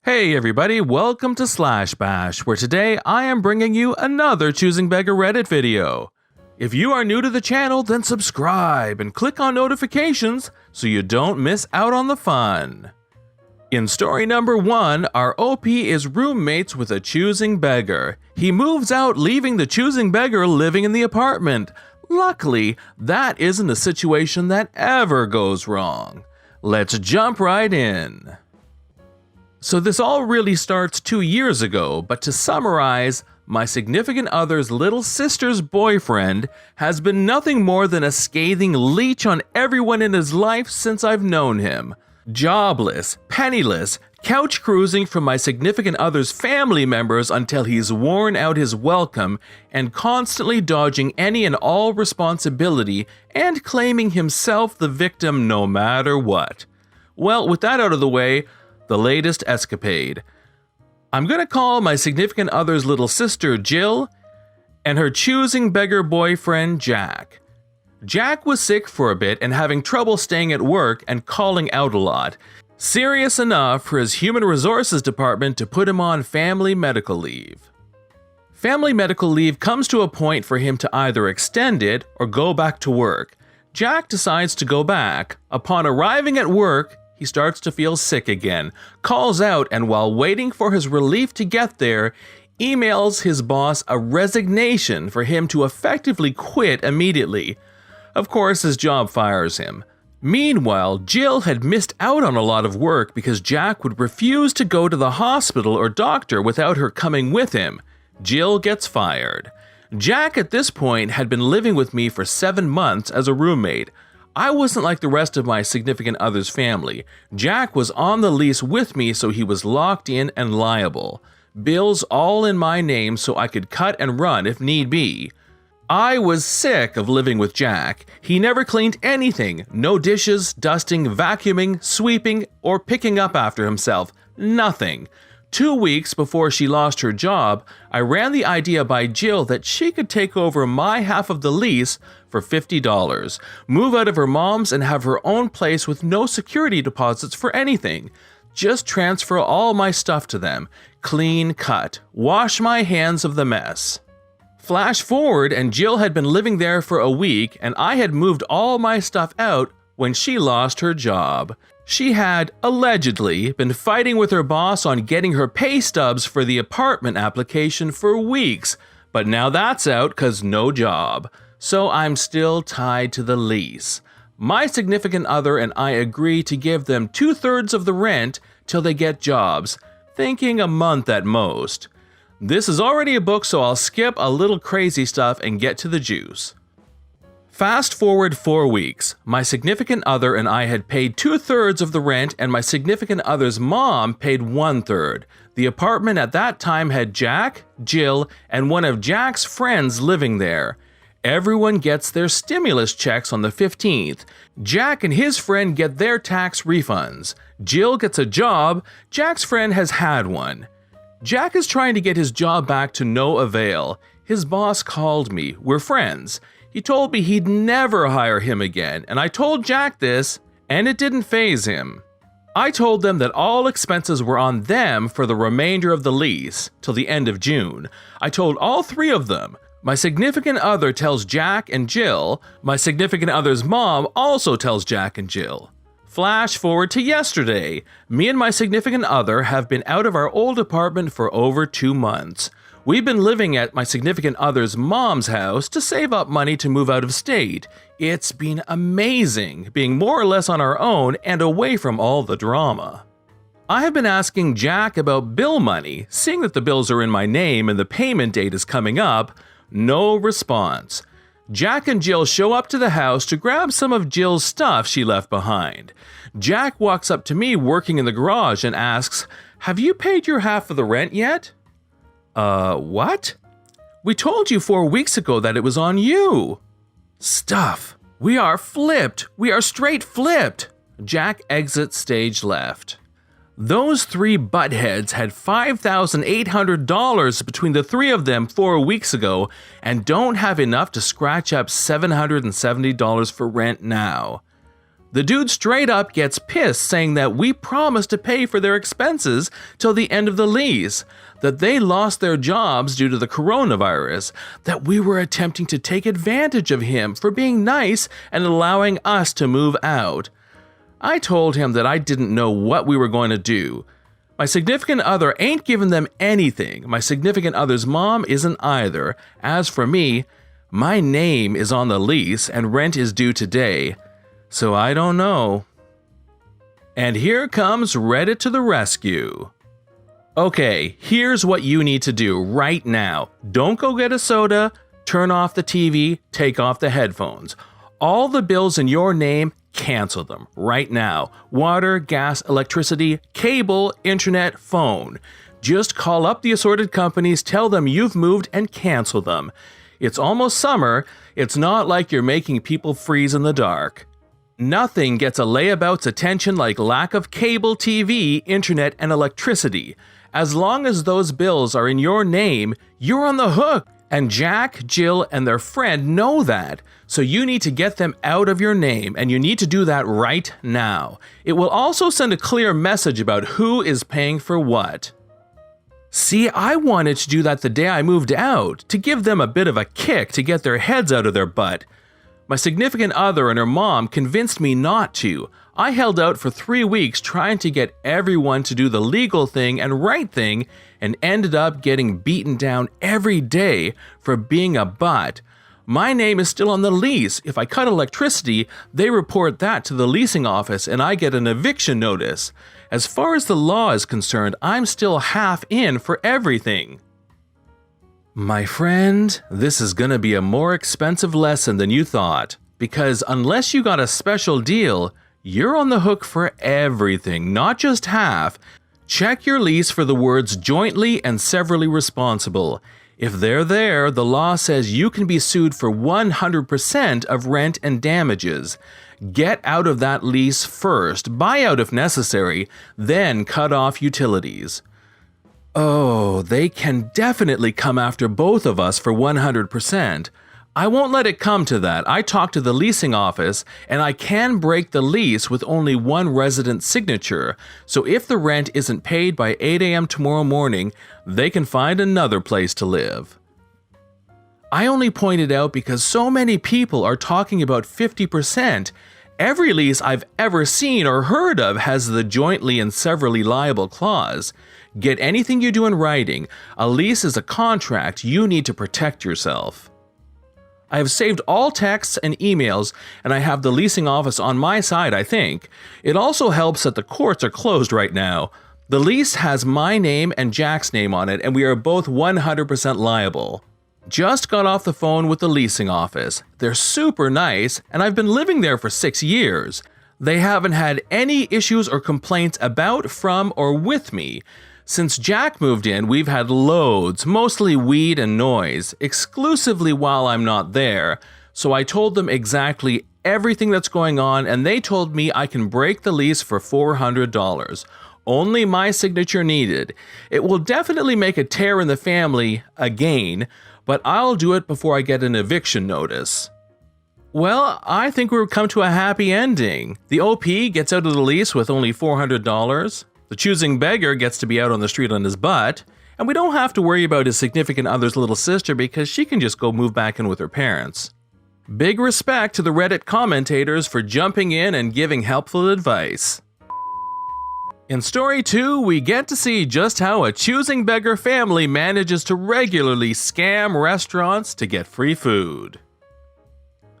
Hey everybody, welcome to Slash Bash, where today I am bringing you another Choosing Beggar Reddit video. If you are new to the channel, then subscribe and click on notifications so you don't miss out on the fun. In story number 1, our OP is roommates with a choosing beggar. He moves out, leaving the choosing beggar living in the apartment. Luckily, that isn't a situation that ever goes wrong. Let's jump right in. So this all really starts 2 years ago, but to summarize, my significant other's little sister's boyfriend has been nothing more than a scathing leech on everyone in his life since I've known him. Jobless, penniless, couch cruising from my significant other's family members until he's worn out his welcome and constantly dodging any and all responsibility and claiming himself the victim no matter what. Well, with that out of the way, the latest escapade. I'm gonna call my significant other's little sister Jill and her choosing beggar boyfriend Jack. Jack was sick for a bit and having trouble staying at work and calling out a lot. Serious enough for his human resources department to put him on family medical leave. Family medical leave comes to a point for him to either extend it or go back to work. Jack decides to go back. Upon arriving at work, he starts to feel sick again, calls out, and while waiting for his relief to get there, emails his boss a resignation for him to effectively quit immediately. Of course, his job fires him. Meanwhile, Jill had missed out on a lot of work because Jack would refuse to go to the hospital or doctor without her coming with him. Jill gets fired. Jack at this point had been living with me for 7 months as a roommate. I wasn't like the rest of my significant other's family. Jack was on the lease with me, so he was locked in and liable. Bills all in my name so I could cut and run if need be. I was sick of living with Jack. He never cleaned anything. No dishes, dusting, vacuuming, sweeping, or picking up after himself. Nothing. 2 weeks before she lost her job, I ran the idea by Jill that she could take over my half of the lease for $50, move out of her mom's and have her own place with no security deposits for anything. Just transfer all my stuff to them. Clean cut. Wash my hands of the mess. Flash forward, and Jill had been living there for a week, and I had moved all my stuff out when she lost her job. She had, allegedly, been fighting with her boss on getting her pay stubs for the apartment application for weeks, but now that's out 'cause no job. So I'm still tied to the lease. My significant other and I agree to give them 2/3 of the rent till they get jobs, thinking a month at most. This is already a book, so I'll skip a little crazy stuff and get to the juice. Fast forward 4 weeks. My significant other and I had paid 2/3 of the rent, and my significant other's mom paid 1/3. The apartment at that time had Jack, Jill, and one of Jack's friends living there. Everyone gets their stimulus checks on the 15th. Jack and his friend get their tax refunds. Jill gets a job. Jack's friend has had one. Jack is trying to get his job back to no avail. His boss called me. We're friends. He told me he'd never hire him again, and I told Jack this, and it didn't faze him. I told them that all expenses were on them for the remainder of the lease, till the end of June. I told all 3 of them. My significant other tells Jack and Jill. My significant other's mom also tells Jack and Jill. Flash forward to yesterday. Me and my significant other have been out of our old apartment for over 2 months. We've been living at my significant other's mom's house to save up money to move out of state. It's been amazing, being more or less on our own and away from all the drama. I have been asking Jack about bill money, seeing that the bills are in my name and the payment date is coming up. No response. Jack and Jill show up to the house to grab some of Jill's stuff she left behind. Jack walks up to me working in the garage and asks, "Have you paid your half of the rent yet?" What? We told you 4 weeks ago that it was on you. Stuff. We are flipped. We are straight flipped. Jack exits stage left. Those 3 buttheads had $5,800 between the 3 of them 4 weeks ago and don't have enough to scratch up $770 for rent now. The dude straight up gets pissed, saying that we promised to pay for their expenses till the end of the lease, that they lost their jobs due to the coronavirus, that we were attempting to take advantage of him for being nice and allowing us to move out. I told him that I didn't know what we were going to do. My significant other ain't giving them anything. My significant other's mom isn't either. As for me, my name is on the lease and rent is due today. So I don't know. And here comes Reddit to the rescue. Okay, here's what you need to do right now. Don't go get a soda, turn off the TV, take off the headphones. All the bills in your name, cancel them right now. Water, gas, electricity, cable, internet, phone. Just call up the assorted companies, tell them you've moved, and cancel them. It's almost summer. It's not like you're making people freeze in the dark. Nothing gets a layabout's attention like lack of cable TV, internet, and electricity. As long as those bills are in your name, you're on the hook. And Jack, Jill, and their friend know that. So you need to get them out of your name, and you need to do that right now. It will also send a clear message about who is paying for what. See, I wanted to do that the day I moved out, to give them a bit of a kick to get their heads out of their butt. My significant other and her mom convinced me not to. I held out for 3 weeks trying to get everyone to do the legal thing and right thing, and ended up getting beaten down every day for being a butt. My name is still on the lease. If I cut electricity, they report that to the leasing office and I get an eviction notice. As far as the law is concerned, I'm still half in for everything. My friend, this is gonna be a more expensive lesson than you thought, because unless you got a special deal, you're on the hook for everything, not just half. Check your lease for the words jointly and severally responsible. If they're there, the law says you can be sued for 100% of rent and damages. Get out of that lease first, buy out if necessary, then cut off utilities. Oh, they can definitely come after both of us for 100%. I won't let it come to that. I talked to the leasing office, and I can break the lease with only one resident's signature, so if the rent isn't paid by 8 a.m. tomorrow morning, they can find another place to live. I only pointed out because so many people are talking about 50%. Every lease I've ever seen or heard of has the jointly and severally liable clause. Get anything you do in writing. A lease is a contract. You need to protect yourself. I have saved all texts and emails, and I have the leasing office on my side, I think. It also helps that the courts are closed right now. The lease has my name and Jack's name on it, and we are both 100% liable. Just got off the phone with the leasing office. They're super nice, and I've been living there for 6 years. They haven't had any issues or complaints about, from, or with me. Since Jack moved in, we've had loads, mostly weed and noise, exclusively while I'm not there. So I told them exactly everything that's going on, and they told me I can break the lease for $400. Only my signature needed. It will definitely make a tear in the family, again, but I'll do it before I get an eviction notice. Well, I think we've come to a happy ending. The OP gets out of the lease with only $400. The choosing beggar gets to be out on the street on his butt, and we don't have to worry about his significant other's little sister because she can just go move back in with her parents. Big respect to the Reddit commentators for jumping in and giving helpful advice. In story 2, we get to see just how a choosing beggar family manages to regularly scam restaurants to get free food.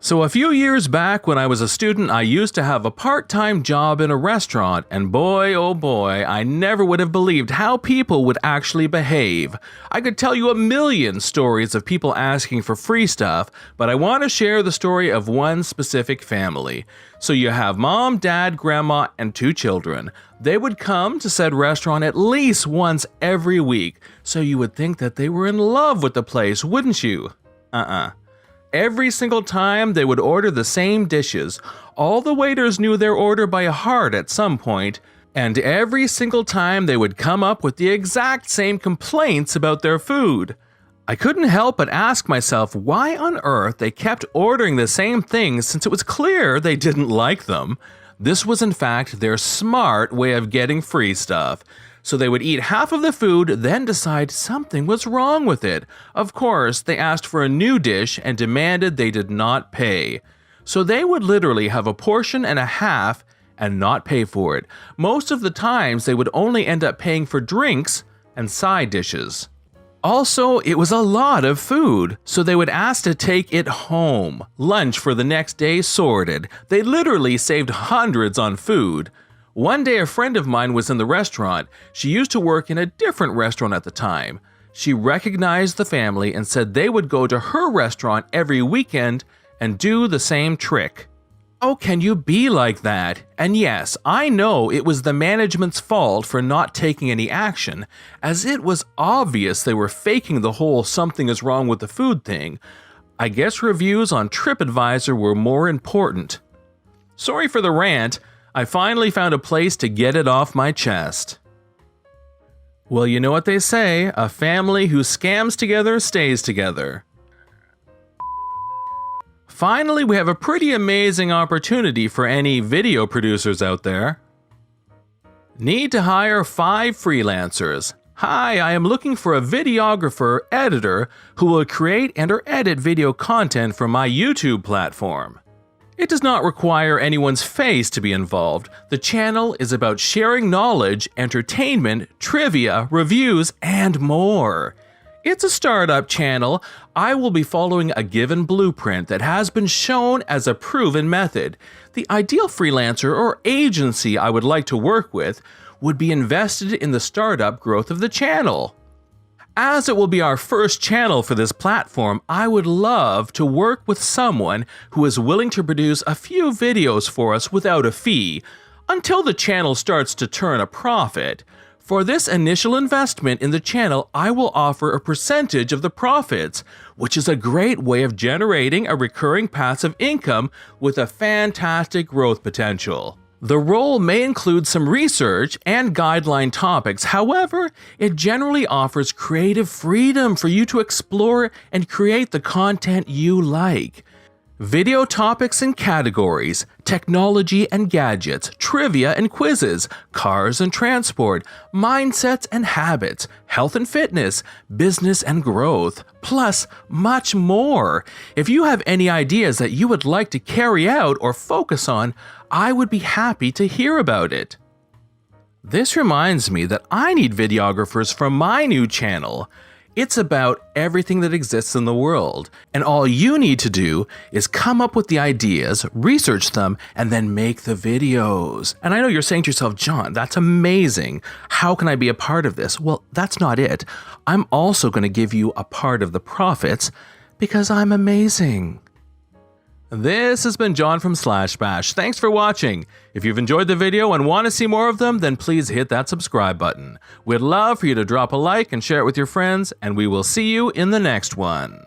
So a few years back when I was a student, I used to have a part-time job in a restaurant, and boy oh boy, I never would have believed how people would actually behave. I could tell you a million stories of people asking for free stuff, but I want to share the story of one specific family. So you have mom, dad, grandma, and 2 children. They would come to said restaurant at least once every week, so you would think that they were in love with the place, wouldn't you? Every single time they would order the same dishes. All the waiters knew their order by heart at some point, and every single time they would come up with the exact same complaints about their food. I couldn't help but ask myself why on earth they kept ordering the same things since it was clear they didn't like them. This was in fact their smart way of getting free stuff. So they would eat half of the food, then decide something was wrong with it. Of course, they asked for a new dish and demanded they did not pay. So they would literally have a portion and a half and not pay for it. Most of the times, they would only end up paying for drinks and side dishes. Also, it was a lot of food, so they would ask to take it home. Lunch for the next day sorted. They literally saved hundreds on food. One day a friend of mine was in the restaurant. She used to work in a different restaurant at the time. She recognized the family and said they would go to her restaurant every weekend and do the same trick. How can you be like that? And yes, I know it was the management's fault for not taking any action, as it was obvious they were faking the whole something is wrong with the food thing. I guess reviews on TripAdvisor were more important. Sorry for the rant, I finally found a place to get it off my chest. Well, you know what they say, a family who scams together stays together. Finally, we have a pretty amazing opportunity for any video producers out there. Need to hire 5 freelancers. Hi, I am looking for a videographer, editor, who will create and/or edit video content for my YouTube platform. It does not require anyone's face to be involved. The channel is about sharing knowledge, entertainment, trivia, reviews, and more. It's a startup channel. I will be following a given blueprint that has been shown as a proven method. The ideal freelancer or agency I would like to work with would be invested in the startup growth of the channel. As it will be our first channel for this platform, I would love to work with someone who is willing to produce a few videos for us without a fee, until the channel starts to turn a profit. For this initial investment in the channel, I will offer a percentage of the profits, which is a great way of generating a recurring passive income with a fantastic growth potential. The role may include some research and guideline topics, however, it generally offers creative freedom for you to explore and create the content you like. Video topics and categories, technology and gadgets, trivia and quizzes, cars and transport, mindsets and habits, health and fitness, business and growth, plus much more. If you have any ideas that you would like to carry out or focus on, I would be happy to hear about it. This reminds me that I need videographers for my new channel. It's about everything that exists in the world, and all you need to do is come up with the ideas, research them, and then make the videos. And I know you're saying to yourself, John, that's amazing. How can I be a part of this? Well, that's not it. I'm also going to give you a part of the profits because I'm amazing. This has been John from Slash Bash. Thanks for watching. If you've enjoyed the video and want to see more of them, then please hit that subscribe button. We'd love for you to drop a like and share it with your friends, and we will see you in the next one.